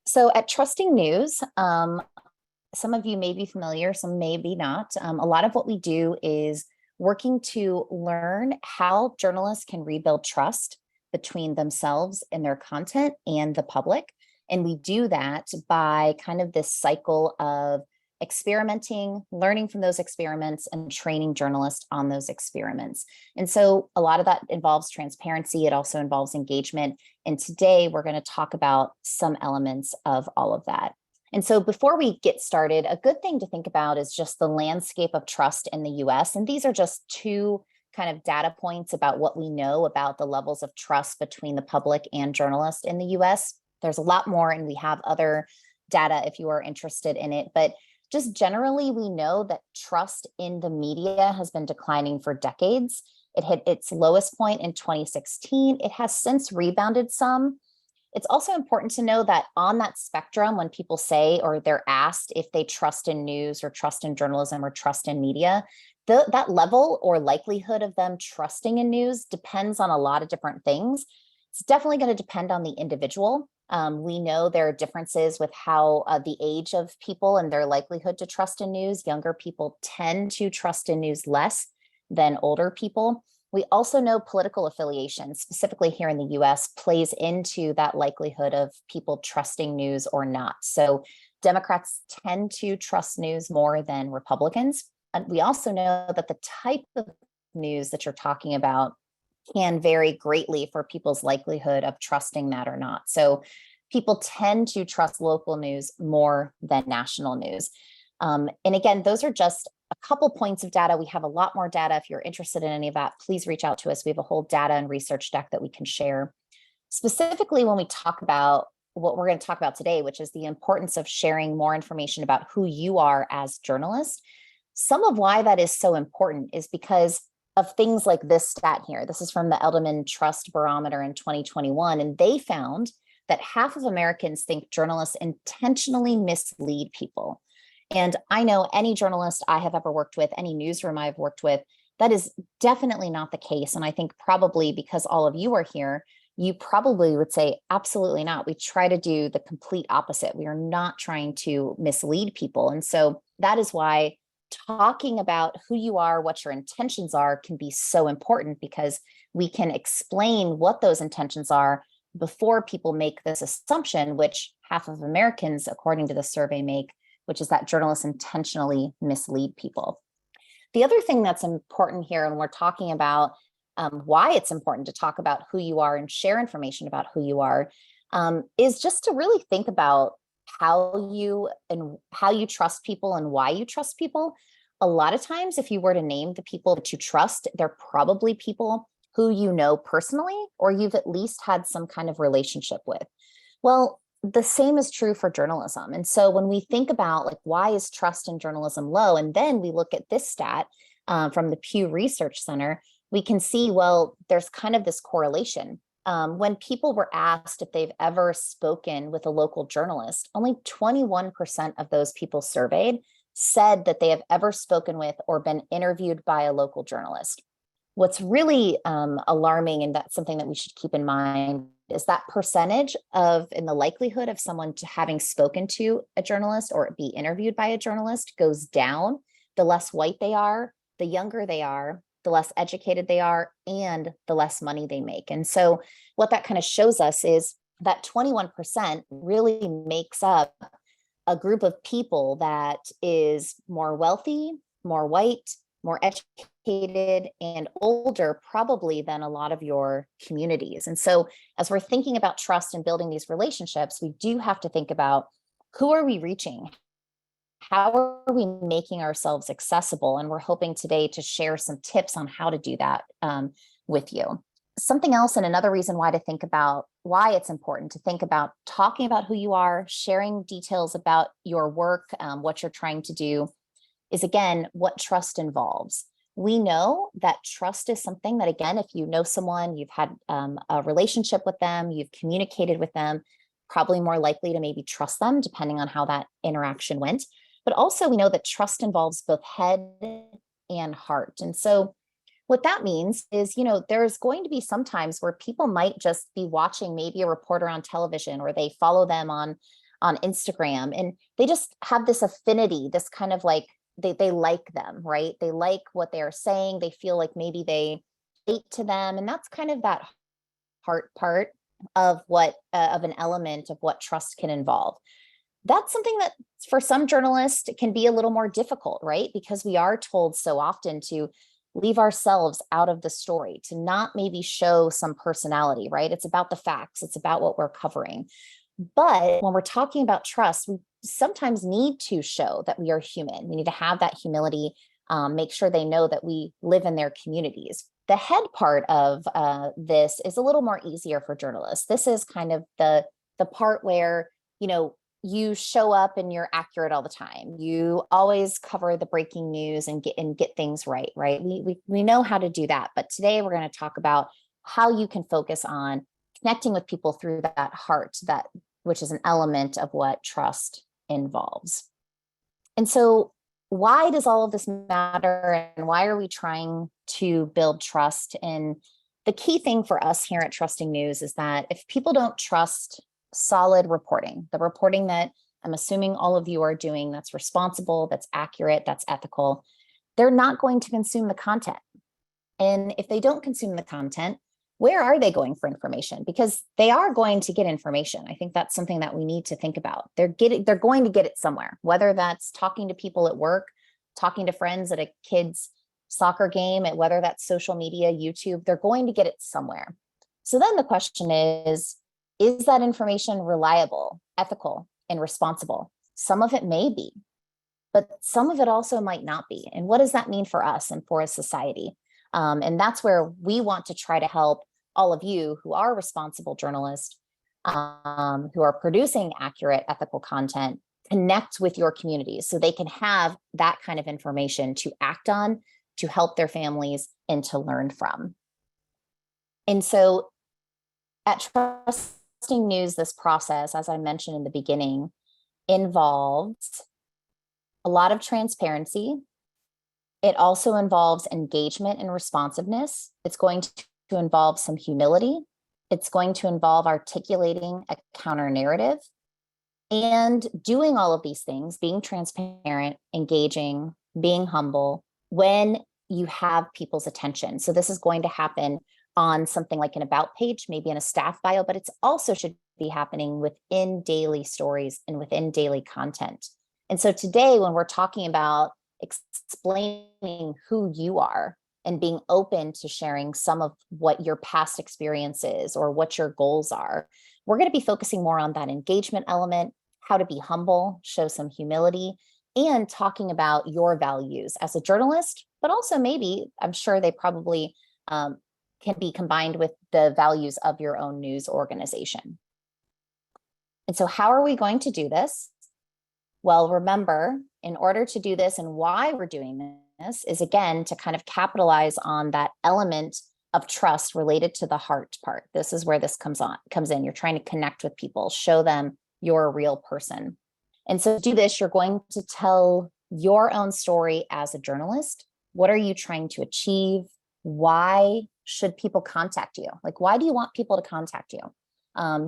So at Trusting News, some of you may be familiar, some maybe not. A lot of what we do is working to learn how journalists can rebuild trust between themselves and their content and the public. And we do that by kind of this cycle of experimenting, learning from those experiments, and training journalists on those experiments. And so a lot of that involves transparency. It also involves engagement. And today we're going to talk about some elements of all of that. And so before we get started, a good thing to think about is just the landscape of trust in the US. And these are just two kind of data points about what we know about the levels of trust between the public and journalists in the US. There's a lot more, and we have other data if you are interested in it. But just generally, we know that trust in the media has been declining for decades. It hit its lowest point in 2016. It has since rebounded some. It's also important to know that on that spectrum, when people say or they're asked if they trust in news or trust in journalism or trust in media, that level or likelihood of them trusting in news depends on a lot of different things. It's definitely going to depend on the individual. We know there are differences with how the age of people and their likelihood to trust in news. Younger people tend to trust in news less than older people. We also know political affiliation, specifically here in the US, plays into that likelihood of people trusting news or not. So Democrats tend to trust news more than Republicans. And we also know that the type of news that you're talking about can vary greatly for people's likelihood of trusting that or not. So people tend to trust local news more than national news. And again, those are just a couple points of data. We have a lot more data. If you're interested in any of that, please reach out to us. We have a whole data and research deck that we can share. Specifically, when we talk about what we're going to talk about today, which is the importance of sharing more information about who you are as journalists, some of why that is so important is because of things like this stat here. This is from the Edelman Trust Barometer in 2021, and they found that half of Americans think journalists intentionally mislead people. And I know any journalist I have ever worked with, any newsroom I've worked with, that is definitely not the case. And I think probably because all of you are here, you probably would say, absolutely not. We try to do the complete opposite. We are not trying to mislead people. And so that is why talking about who you are, what your intentions are, can be so important, because we can explain what those intentions are before people make this assumption, which half of Americans, according to the survey, make, which is that journalists intentionally mislead people. The other thing that's important here, and we're talking about why it's important to talk about who you are and share information about who you are, is just to really think about how you trust people and why you trust people. A lot of times, if you were to name the people that you trust, they're probably people who you know personally, or you've at least had some kind of relationship with. Well, the same is true for journalism. And so when we think about like, why is trust in journalism low? And then we look at this stat from the Pew Research Center, we can see, well, there's kind of this correlation. When people were asked if they've ever spoken with a local journalist, only 21% of those people surveyed said that they have ever spoken with or been interviewed by a local journalist. What's really alarming, and that's something that we should keep in mind, is that percentage in the likelihood of someone having spoken to a journalist or be interviewed by a journalist goes down the less white they are, the younger they are, the less educated they are, and the less money they make. And so what that kind of shows us is that 21% really makes up a group of people that is more wealthy, more white, more educated, and older probably than a lot of your communities. And so as we're thinking about trust and building these relationships, we do have to think about, who are we reaching? How are we making ourselves accessible? And we're hoping today to share some tips on how to do that with you. Something else, and another reason why to think about why it's important to think about talking about who you are, sharing details about your work, what you're trying to do, is again, what trust involves. We know that trust is something that, again, if you know someone, you've had a relationship with them, you've communicated with them, probably more likely to maybe trust them, depending on how that interaction went. But also we know that trust involves both head and heart. And so what that means is, there's going to be some times where people might just be watching maybe a reporter on television, or they follow them on on Instagram, and they just have this affinity, this kind of like they like them, right? They like what they're saying. They feel like maybe they relate to them. And that's kind of that heart part of what of an element of what trust can involve. That's something that for some journalists can be a little more difficult, right? Because we are told so often to leave ourselves out of the story, to not maybe show some personality, right? It's about the facts, it's about what we're covering. But when we're talking about trust, we sometimes need to show that we are human. We need to have that humility, make sure they know that we live in their communities. The head part of this is a little more easier for journalists. This is kind of the part where, you show up and you're accurate all the time. You always cover the breaking news and get things right, right? We know how to do that. But today we're going to talk about how you can focus on connecting with people through that heart, which is an element of what trust involves. And so why does all of this matter, and why are we trying to build trust? And the key thing for us here at Trusting News is that if people don't trust solid reporting, the reporting that I'm assuming all of you are doing, that's responsible, that's accurate, that's ethical, they're not going to consume the content. And if they don't consume the content, where are they going for information? Because they are going to get information. I think that's something that we need to think about. They're going to get it somewhere, whether that's talking to people at work, talking to friends at a kid's soccer game, and whether that's social media, YouTube, they're going to get it somewhere. So then the question is that information reliable, ethical, and responsible? Some of it may be, but some of it also might not be. And what does that mean for us and for a society? And that's where we want to try to help all of you who are responsible journalists, who are producing accurate, ethical content, connect with your communities so they can have that kind of information to act on, to help their families, and to learn from. And so at Trusting News, this process, as I mentioned in the beginning, involves a lot of transparency. It also involves engagement and responsiveness. It's going to involve some humility. It's going to involve articulating a counter narrative and doing all of these things, being transparent, engaging, being humble when you have people's attention. So this is going to happen on something like an about page, maybe in a staff bio, but it's also should be happening within daily stories and within daily content. And so today, when we're talking about explaining who you are and being open to sharing some of what your past experience is or what your goals are, we're going to be focusing more on that engagement element, how to be humble, show some humility, and talking about your values as a journalist, but also maybe, I'm sure they probably can be combined with the values of your own news organization. And so how are we going to do this? Well, remember, in order to do this and why we're doing this is, again, to kind of capitalize on that element of trust related to the heart part. This is where this comes in. You're trying to connect with people, show them you're a real person. And so to do this, you're going to tell your own story as a journalist. What are you trying to achieve? Why should people contact you? Like, why do you want people to contact you?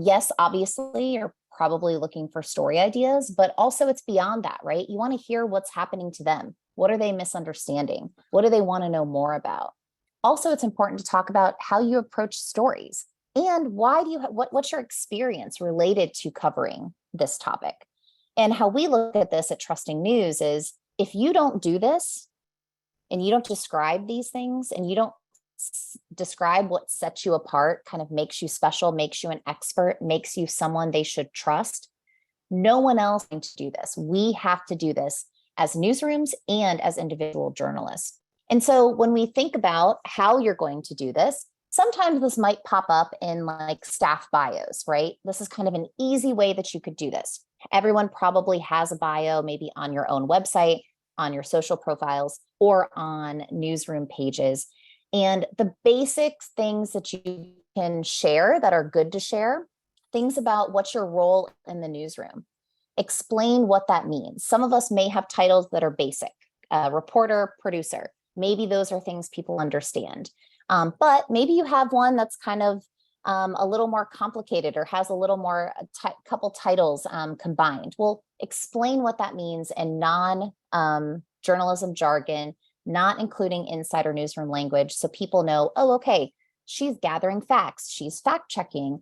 Yes, obviously, you're probably looking for story ideas, but also it's beyond that, right? You want to hear what's happening to them. What are they misunderstanding? What do they want to know more about? Also, it's important to talk about how you approach stories and why do you, what's your experience related to covering this topic? And how we look at this at Trusting News is, if you don't do this and you don't describe these things and you don't describe what sets you apart, kind of makes you special, makes you an expert, makes you someone they should trust, no one else can do this. We have to do this as newsrooms and as individual journalists. And so when we think about how you're going to do this, sometimes this might pop up in like staff bios, right? This is kind of an easy way that you could do this. Everyone probably has a bio, maybe on your own website, on your social profiles, or on newsroom pages. And the basic things that you can share that are good to share, things about what's your role in the newsroom. Explain what that means. Some of us may have titles that are basic, reporter, producer. Maybe those are things people understand. But maybe you have one that's kind of a little more complicated or has a little more couple titles combined. Well, explain what that means in non-journalism jargon, not including insider newsroom language, so people know, oh, okay, she's gathering facts, she's fact checking.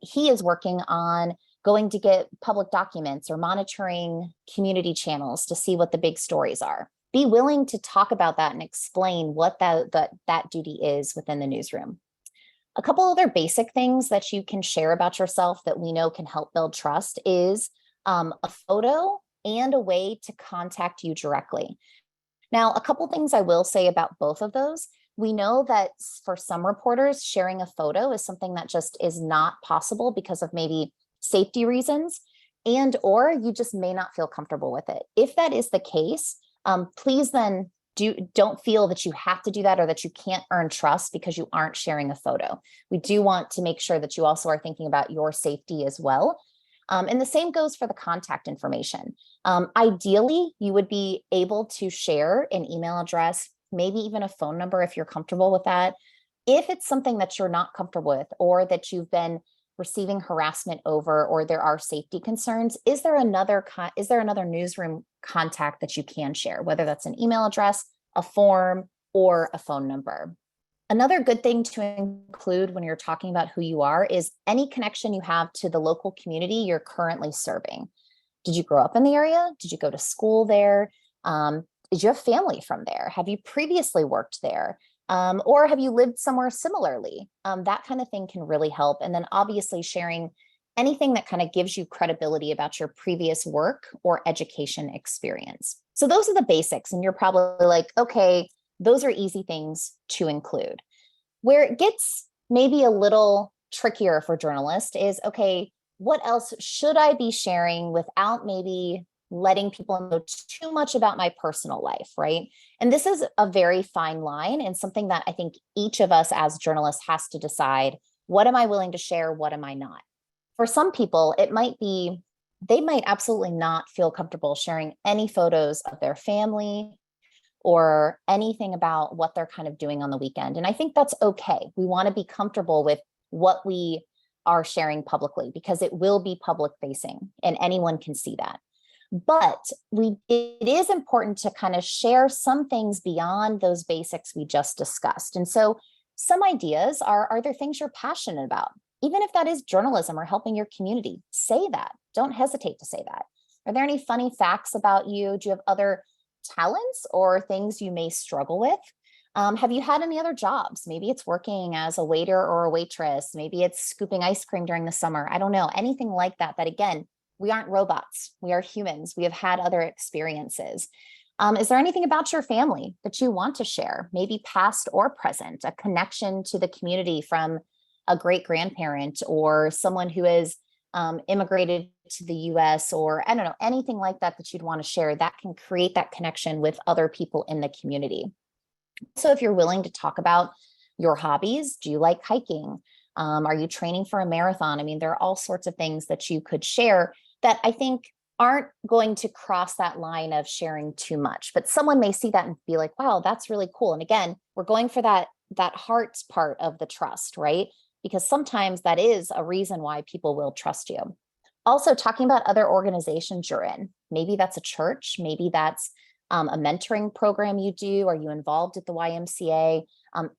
He is working on going to get public documents or monitoring community channels to see what the big stories are. Be willing to talk about that and explain what that duty is within the newsroom. A couple other basic things that you can share about yourself that we know can help build trust is a photo and a way to contact you directly. Now, a couple things I will say about both of those. We know that for some reporters, sharing a photo is something that just is not possible because of maybe safety reasons, and or you just may not feel comfortable with it. If that is the case, please then don't feel that you have to do that or that you can't earn trust because you aren't sharing a photo. We do want to make sure that you also are thinking about your safety as well. And the same goes for the contact information. Ideally, you would be able to share an email address, maybe even a phone number if you're comfortable with that. If it's something that you're not comfortable with or that you've been receiving harassment over or there are safety concerns, is there another newsroom contact that you can share, whether that's an email address, a form, or a phone number? Another good thing to include when you're talking about who you are is any connection you have to the local community you're currently serving. Did you grow up in the area? Did you go to school there? Did you have family from there? Have you previously worked there? Or have you lived somewhere similarly? That kind of thing can really help. And then obviously sharing anything that kind of gives you credibility about your previous work or education experience. So those are the basics. And you're probably like, okay, those are easy things to include. Where it gets maybe a little trickier for journalists is, okay, what else should I be sharing without maybe letting people know too much about my personal life, right? And this is a very fine line and something that I think each of us as journalists has to decide, what am I willing to share? What am I not? For some people, it might be, they might absolutely not feel comfortable sharing any photos of their family or anything about what they're kind of doing on the weekend. And I think that's okay. We want to be comfortable with what we are sharing publicly because it will be public facing and anyone can see that. But it is important to kind of share some things beyond those basics we just discussed. And so some ideas are there things you're passionate about? Even if that is journalism or helping your community, say that. Don't hesitate to say that. Are there any funny facts about you? Do you have other talents or things you may struggle with? Have you had any other jobs? Maybe it's working as a waiter or a waitress. Maybe it's scooping ice cream during the summer. I don't know, anything like that, that again, we aren't robots. We are humans. We have had other experiences. Is there anything about your family that you want to share? Maybe past or present, a connection to the community from a great grandparent or someone who has immigrated to the US, or I don't know, anything like that that you'd want to share that can create that connection with other people in the community. So if you're willing to talk about your hobbies, do you like hiking? Are you training for a marathon? I mean, there are all sorts of things that you could share that I think aren't going to cross that line of sharing too much, but someone may see that and be like, wow, that's really cool. And again, we're going for that heart's part of the trust, right? Because sometimes that is a reason why people will trust you. Also, talking about other organizations you're in. Maybe that's a church, maybe that's a mentoring program you do. Are you involved at the YMCA?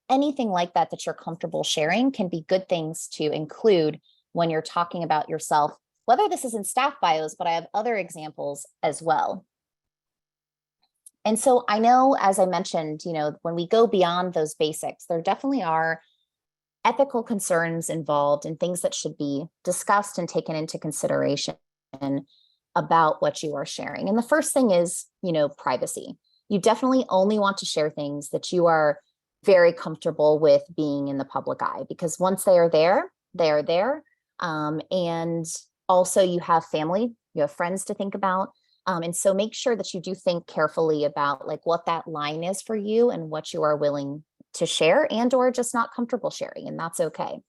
Anything like that that you're comfortable sharing can be good things to include when you're talking about yourself, whether this is in staff bios, but I have other examples as well. And so I know, as I mentioned, when we go beyond those basics, there definitely are ethical concerns involved and things that should be discussed and taken into consideration about what you are sharing. And the first thing is, privacy. You definitely only want to share things that you are very comfortable with being in the public eye, because once they are there, they are there. And also you have family, you have friends to think about. And so make sure that you do think carefully about like what that line is for you and what you are willing to share and or just not comfortable sharing, and that's okay.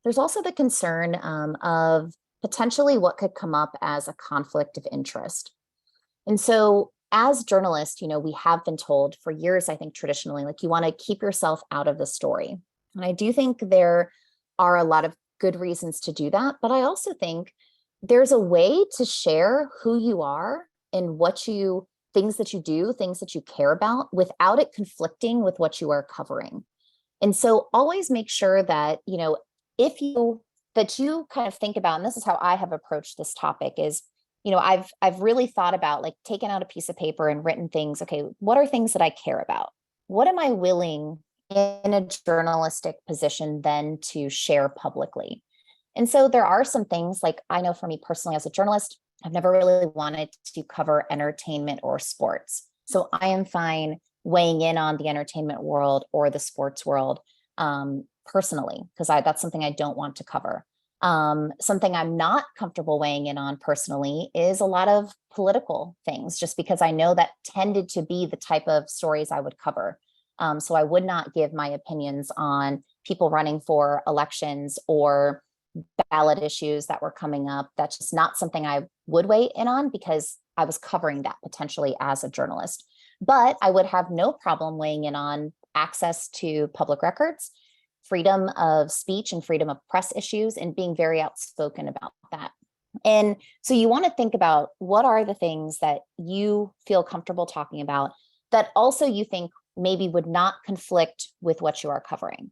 There's also the concern of potentially what could come up as a conflict of interest. And so as journalists, we have been told for years, I think traditionally, like you want to keep yourself out of the story. And I do think there are a lot of good reasons to do that. But I also think there's a way to share who you are and things that you do, things that you care about without it conflicting with what you are covering. And so always make sure that, if you that you kind of think about, and this is how I have approached this topic is, I've really thought about like taking out a piece of paper and written things. Okay, what are things that I care about? What am I willing in a journalistic position then to share publicly? And so there are some things like I know for me personally as a journalist, I've never really wanted to cover entertainment or sports. So I am fine weighing in on the entertainment world or the sports world personally, because that's something I don't want to cover. Something I'm not comfortable weighing in on personally is a lot of political things, just because I know that tended to be the type of stories I would cover. So I would not give my opinions on people running for elections or ballot issues that were coming up. That's just not something I would weigh in on because I was covering that potentially as a journalist. But I would have no problem weighing in on access to public records, freedom of speech and freedom of press issues, and being very outspoken about that. And so you want to think about what are the things that you feel comfortable talking about that also you think maybe would not conflict with what you are covering.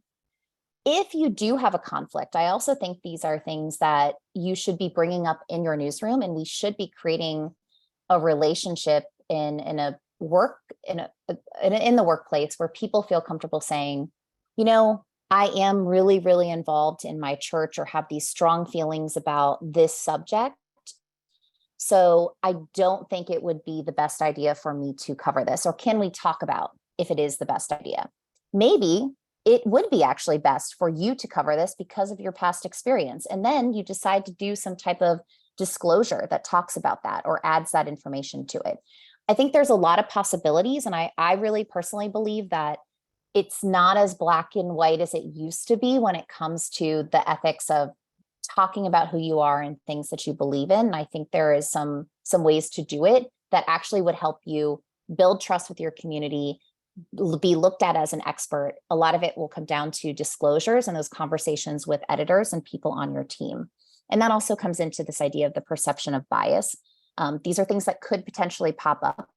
If you do have a conflict, I also think these are things that you should be bringing up in your newsroom, and we should be creating a relationship in the workplace where people feel comfortable saying, I am really, really involved in my church or have these strong feelings about this subject. So I don't think it would be the best idea for me to cover this. Or can we talk about if it is the best idea? Maybe it would be actually best for you to cover this because of your past experience. And then you decide to do some type of disclosure that talks about that or adds that information to it. I think there's a lot of possibilities. And I really personally believe that it's not as black and white as it used to be when it comes to the ethics of talking about who you are and things that you believe in. And I think there is some ways to do it that actually would help you build trust with your community, be looked at as an expert. A lot of it will come down to disclosures and those conversations with editors and people on your team. And that also comes into this idea of the perception of bias. These are things that could potentially pop up,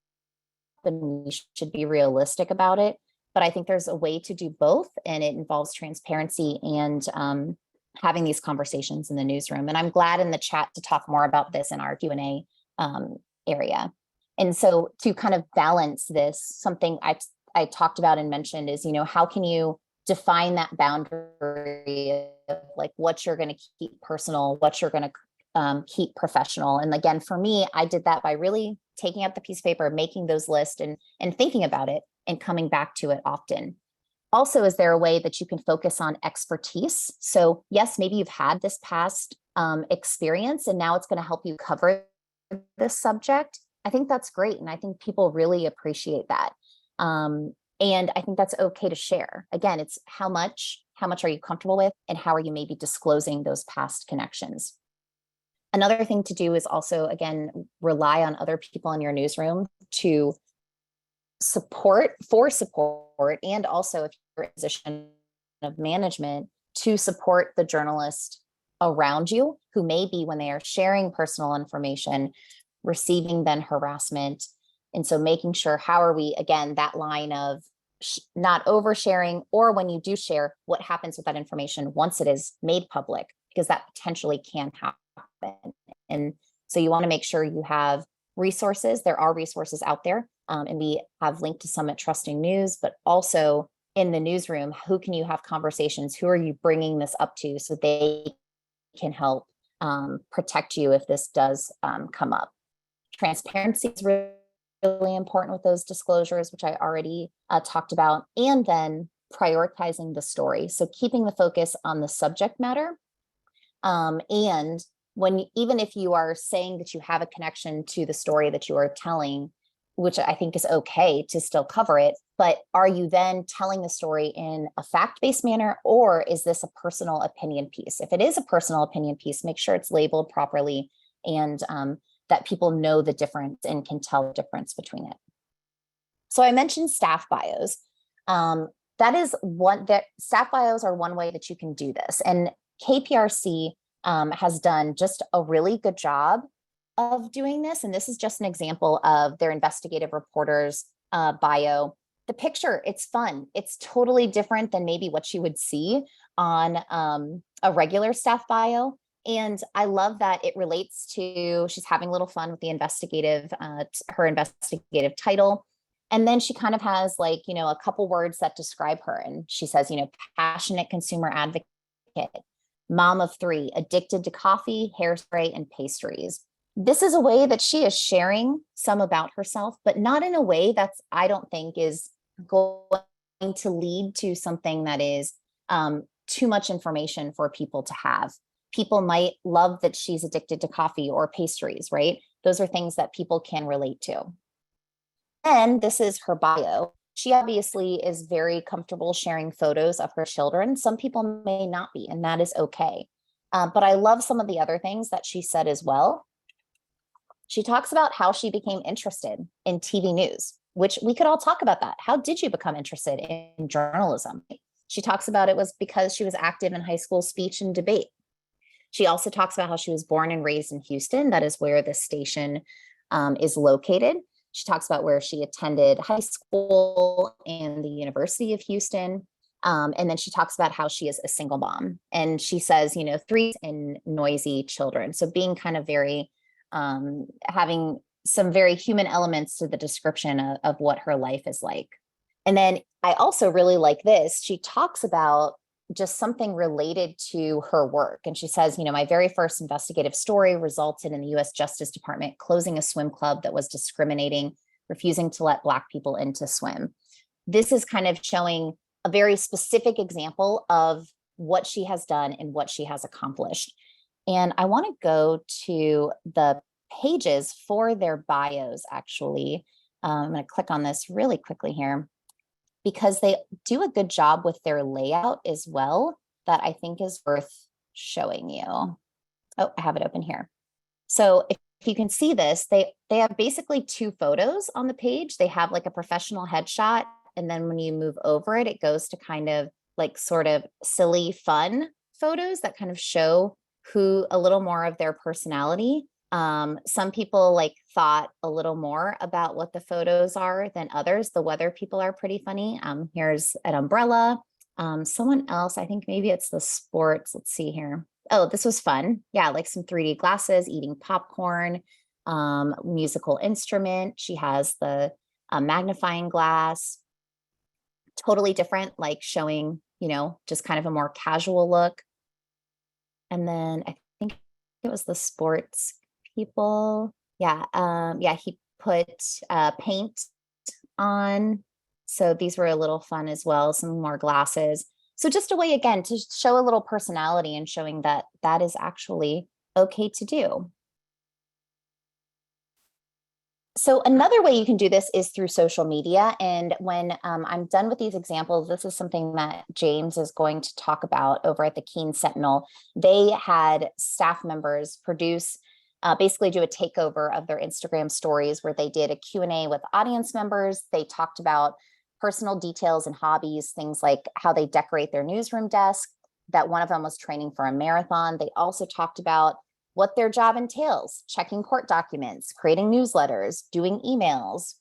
and we should be realistic about it. But I think there's a way to do both, and it involves transparency and having these conversations in the newsroom. And I'm glad in the chat to talk more about this in our Q&A area. And so to kind of balance this, something I talked about and mentioned is, how can you define that boundary of like what you're going to keep personal, what you're going to keep professional. And again, for me, I did that by really taking out the piece of paper, making those lists and thinking about it and coming back to it often. Also, is there a way that you can focus on expertise? So yes, maybe you've had this past experience and now it's going to help you cover this subject. I think that's great. And I think people really appreciate that. And I think that's okay to share. Again, it's how much are you comfortable with and how are you maybe disclosing those past connections? Another thing to do is also, again, rely on other people in your newsroom to support, and also if you're in a position of management, to support the journalist around you who may be, when they are sharing personal information, receiving then harassment. And so making sure, how are we, again, that line of not oversharing, or when you do share, what happens with that information once it is made public, because that potentially can happen. And so you want to make sure you have resources. There are resources out there, and we have linked to some at Trusting News, but also in the newsroom, who can you have conversations? Who are you bringing this up to so they can help protect you if this does come up? Transparency is really important with those disclosures, which I already talked about, and then prioritizing the story. So keeping the focus on the subject matter. And even if you are saying that you have a connection to the story that you are telling, which I think is okay to still cover it, but are you then telling the story in a fact-based manner, or is this a personal opinion piece? If it is a personal opinion piece, make sure it's labeled properly and that people know the difference and can tell the difference between it. So I mentioned staff bios. Staff bios are one way that you can do this. And KPRC has done just a really good job of doing this. And this is just an example of their investigative reporter's bio. The picture, it's fun. It's totally different than maybe what you would see on a regular staff bio. And I love that it relates to, she's having a little fun with the investigative, her investigative title. And then she kind of has like, a couple words that describe her. And she says, passionate consumer advocate, mom of 3, addicted to coffee, hairspray, and pastries. This is a way that she is sharing some about herself, but not in a way that's, I don't think, is going to lead to something that is too much information for people to have. People might love that she's addicted to coffee or pastries, right? Those are things that people can relate to. And this is her bio. She obviously is very comfortable sharing photos of her children. Some people may not be, and that is okay. But I love some of the other things that she said as well. She talks about how she became interested in TV news, which we could all talk about that. How did you become interested in journalism? She talks about it was because she was active in high school speech and debate. She also talks about how she was born and raised in Houston. That is where the station is located. She talks about where she attended high school and the University of Houston. And then she talks about how she is a single mom. And she says, 3 and noisy children. So being kind of very, having some very human elements to the description of what her life is like. And then I also really like this. She talks about just something related to her work. And she says, my very first investigative story resulted in the US Justice Department closing a swim club that was discriminating, refusing to let Black people in to swim. This is kind of showing a very specific example of what she has done and what she has accomplished. And I want to go to the pages for their bios, actually. I'm going to click on this really quickly here, because they do a good job with their layout as well, that I think is worth showing you. Oh, I have it open here. So if you can see this, they have basically 2 photos on the page. They have like a professional headshot. And then when you move over it, it goes to kind of like sort of silly, fun photos that kind of show who a little more of their personality. Some people thought a little more about what the photos are than others. The weather people are pretty funny. Here's an umbrella. Someone else, I think maybe it's the sports. Let's see here. Oh, this was fun. Yeah, like some 3D glasses, eating popcorn, musical instrument. She has the magnifying glass. Totally different, like showing, just kind of a more casual look. And then I think it was the sports people. Yeah. He put paint on. So these were a little fun as well. Some more glasses. So just a way, again, to show a little personality and showing that that is actually okay to do. So another way you can do this is through social media. And when I'm done with these examples, this is something that James is going to talk about over at the Keene Sentinel. They had staff members produce, basically do a takeover of their Instagram stories where they did a Q&A with audience members. They talked about personal details and hobbies, things like how they decorate their newsroom desk, that one of them was training for a marathon. They also talked about what their job entails, checking court documents, creating newsletters, doing emails.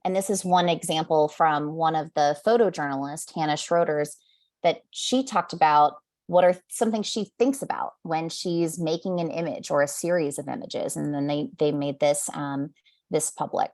And this is one example from one of the photojournalists, Hannah Schroeder's, that she talked about what are some things she thinks about when she's making an image or a series of images. And then they made this, this public.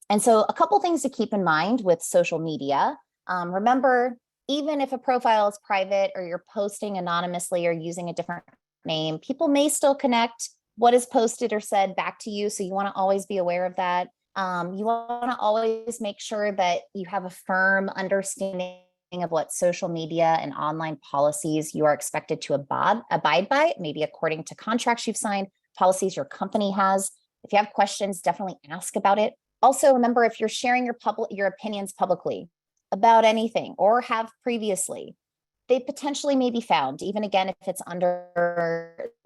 And so a couple things to keep in mind with social media. Remember, even if a profile is private or you're posting anonymously or using a different name, people may still connect what is posted or said back to you. So you want to always be aware of that. You want to always make sure that you have a firm understanding of what social media and online policies you are expected to abide by, maybe according to contracts you've signed, policies your company has. If you have questions, definitely ask about it. Also, remember, if you're sharing your opinions publicly about anything or have previously, they potentially may be found, even again, if it's under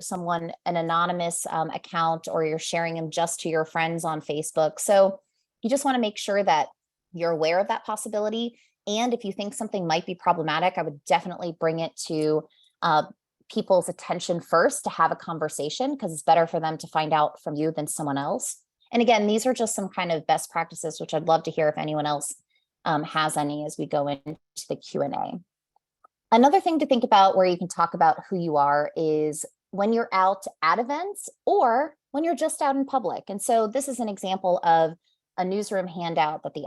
an anonymous account, or you're sharing them just to your friends on Facebook. So you just want to make sure that you're aware of that possibility. And if you think something might be problematic, I would definitely bring it to people's attention first to have a conversation, because it's better for them to find out from you than someone else. And again, these are just some kind of best practices, which I'd love to hear if anyone else has any as we go into the Q&A. Another thing to think about where you can talk about who you are is when you're out at events or when you're just out in public. And so this is an example of a newsroom handout that the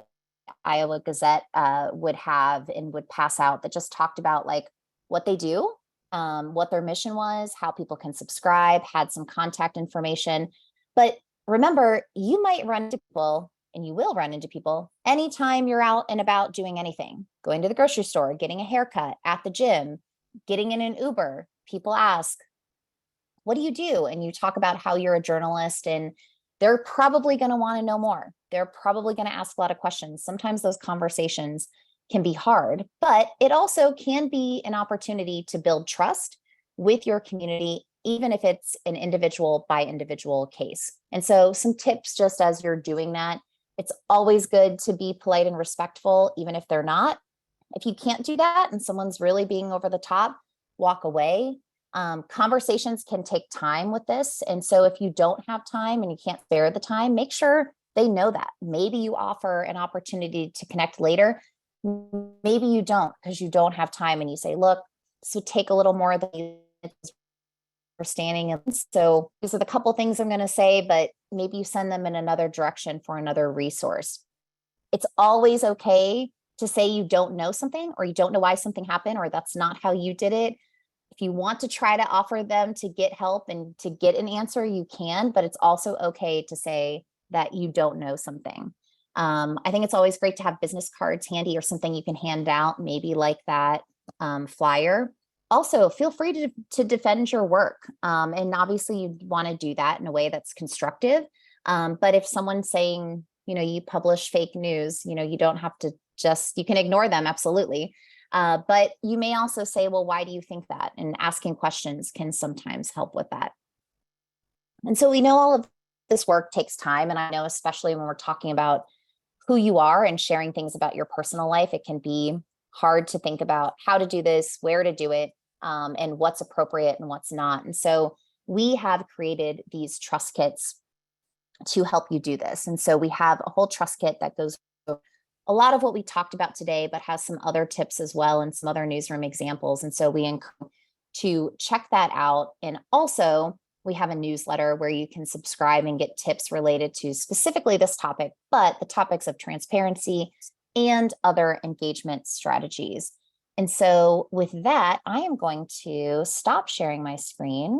Iowa Gazette would have and would pass out that just talked about like what they do, what their mission was, how people can subscribe, had some contact information. But remember, you might run into people, and you will run into people anytime you're out and about doing anything, going to the grocery store, getting a haircut, at the gym, getting in an Uber. People ask, what do you do? And you talk about how you're a journalist, and they're probably going to want to know more. They're probably going to ask a lot of questions. Sometimes those conversations can be hard, but it also can be an opportunity to build trust with your community, even if it's an individual by individual case. And so some tips just as you're doing that, it's always good to be polite and respectful, even if they're not. If you can't do that and someone's really being over the top, walk away. Conversations can take time with this. And so if you don't have time and you can't spare the time, make sure they know that. Maybe you offer an opportunity to connect later. Maybe you don't because you don't have time and you say, look, this would take a little more than understanding. And so these are the couple things I'm going to say, but maybe you send them in another direction for another resource. It's always okay to say you don't know something or you don't know why something happened or that's not how you did it. If you want to try to offer them to get help and to get an answer, you can, but it's also okay to say that you don't know something. I think it's always great to have business cards handy or something you can hand out, maybe like that flyer. Also, feel free to defend your work. And obviously you want to do that in a way that's constructive. But if someone's saying, you publish fake news, you don't have to you can ignore them, absolutely. But you may also say, well, why do you think that? And asking questions can sometimes help with that. And so we know all of this work takes time. And I know, especially when we're talking about who you are and sharing things about your personal life, it can be hard to think about how to do this, where to do it, and what's appropriate and what's not. And so we have created these trust kits to help you do this. And so we have a whole trust kit that goes through a lot of what we talked about today, but has some other tips as well and some other newsroom examples. And so we encourage to check that out. And also we have a newsletter where you can subscribe and get tips related to specifically this topic, but the topics of transparency and other engagement strategies. And so with that, I am going to stop sharing my screen.